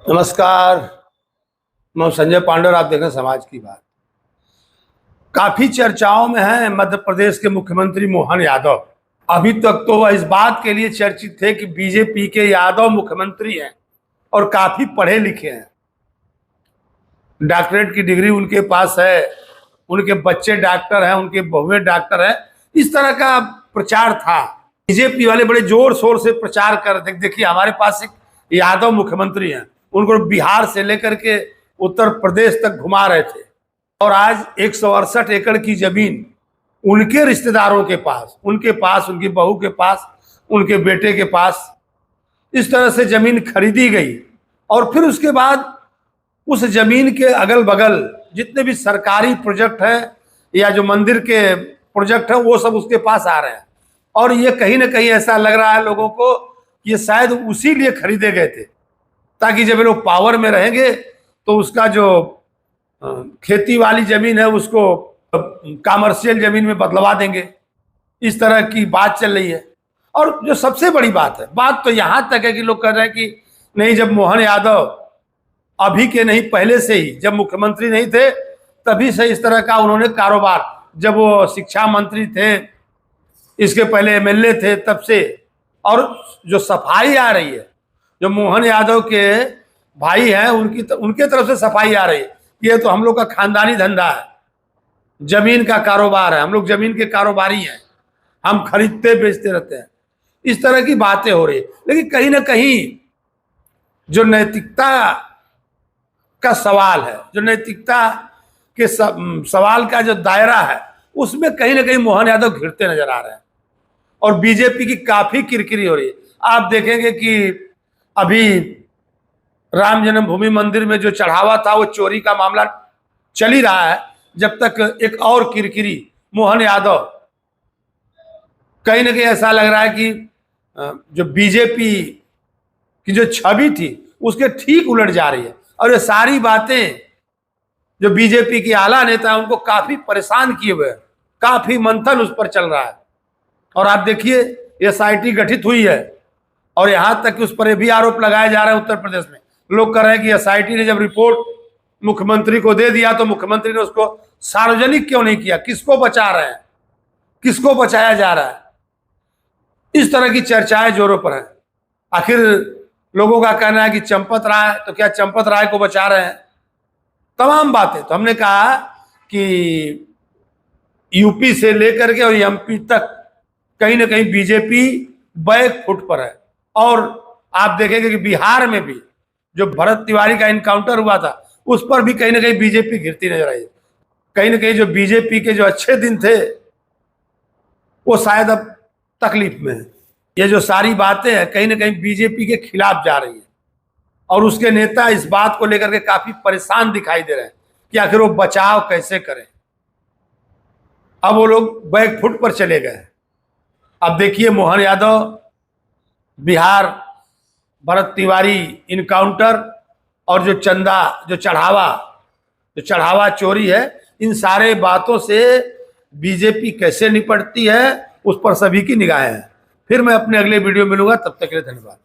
नमस्कार। मैं संजय पांडे और आप देख रहे हैं समाज की बात। काफी चर्चाओं में है मध्य प्रदेश के मुख्यमंत्री मोहन यादव। अभी तक तो वह इस बात के लिए चर्चित थे कि बीजेपी के यादव मुख्यमंत्री हैं और काफी पढ़े लिखे हैं, डॉक्टरेट की डिग्री उनके पास है, उनके बच्चे डॉक्टर हैं, उनके बहुएं डॉक्टर हैं। इस तरह का प्रचार था। बीजेपी वाले बड़े जोर शोर से प्रचार कर रहे थे। देखिए, हमारे पास एक यादव मुख्यमंत्री हैं, उनको बिहार से लेकर के उत्तर प्रदेश तक घुमा रहे थे। और आज 168 एकड़ की जमीन उनके रिश्तेदारों के पास, उनकी बहू के पास, उनके बेटे के पास इस तरह से जमीन खरीदी गई। और फिर उसके बाद उस जमीन के अगल बगल जितने भी सरकारी प्रोजेक्ट हैं या जो मंदिर के प्रोजेक्ट हैं वो सब उसके पास आ रहे हैं। और ये कहीं ना कहीं ऐसा लग रहा है लोगों को कि ये शायद उसी लिए खरीदे गए थे, ताकि जब ये लोग पावर में रहेंगे तो उसका जो खेती वाली जमीन है उसको कमर्शियल जमीन में बदलवा देंगे। इस तरह की बात चल रही है। और जो सबसे बड़ी बात है, बात तो यहां तक है कि लोग कह रहे हैं कि नहीं, जब मोहन यादव अभी के नहीं, पहले से ही जब मुख्यमंत्री नहीं थे तभी से इस तरह का उन्होंने कारोबार, जब वो शिक्षा मंत्री थे, इसके पहले एमएलए थे तब से। और जो सफाई आ रही है, जो मोहन यादव के भाई हैं उनके तरफ से सफाई आ रही है, ये तो हम लोग का खानदानी धंधा है, जमीन का कारोबार है, हम लोग जमीन के कारोबारी हैं, हम खरीदते बेचते रहते हैं। इस तरह की बातें हो रही है। लेकिन कहीं ना कहीं जो नैतिकता का सवाल है, जो नैतिकता के सवाल का जो दायरा है, उसमें कहीं ना कहीं मोहन यादव घिरते नजर आ रहे हैं। और बीजेपी की काफी किरकिरी हो रही है। आप देखेंगे कि अभी राम जन्मभूमि मंदिर में जो चढ़ावा था वो चोरी का मामला चल ही रहा है, जब तक एक और किरकिरी मोहन यादव, कहीं ना कहीं ऐसा लग रहा है कि जो बीजेपी की जो छवि थी उसके ठीक उलट जा रही है। और ये सारी बातें जो बीजेपी की आला नेता है उनको काफी परेशान किए हुए हैं, काफी मंथन उस पर चल रहा है। और आप देखिए, एसआईटी गठित हुई है और यहां तक कि उस पर भी आरोप लगाए जा रहे हैं। उत्तर प्रदेश में लोग कह रहे हैं कि एसआईटी ने जब रिपोर्ट मुख्यमंत्री को दे दिया तो मुख्यमंत्री ने उसको सार्वजनिक क्यों नहीं किया, किसको बचा रहे हैं, किसको बचाया जा रहा है। इस तरह की चर्चाएं जोरों पर है। आखिर लोगों का कहना है कि चंपत राय, तो क्या चंपत राय को बचा रहे हैं, तमाम बातें। तो हमने कहा कि यूपी से लेकर के और एमपी तक कहीं ना कहीं बीजेपी बैक फुट पर है। और आप देखेंगे कि बिहार में भी जो भरत तिवारी का इनकाउंटर हुआ था उस पर भी कहीं ना कहीं बीजेपी घिरती नजर आई। कहीं ना कहीं जो बीजेपी के जो अच्छे दिन थे वो शायद अब तकलीफ में है। ये जो सारी बातें हैं कहीं ना कहीं बीजेपी के खिलाफ जा रही है और उसके नेता इस बात को लेकर के काफी परेशान दिखाई दे रहे हैं कि आखिर वो बचाव कैसे करें। अब वो लोग बैक फुट पर चले गए। अब देखिए, मोहन यादव, बिहार, भरत तिवारी इनकाउंटर और जो चढ़ावा चोरी है, इन सारे बातों से बीजेपी कैसे निपटती है उस पर सभी की निगाहें हैं। फिर मैं अपने अगले वीडियो मिलूंगा, तब तक के लिए धन्यवाद।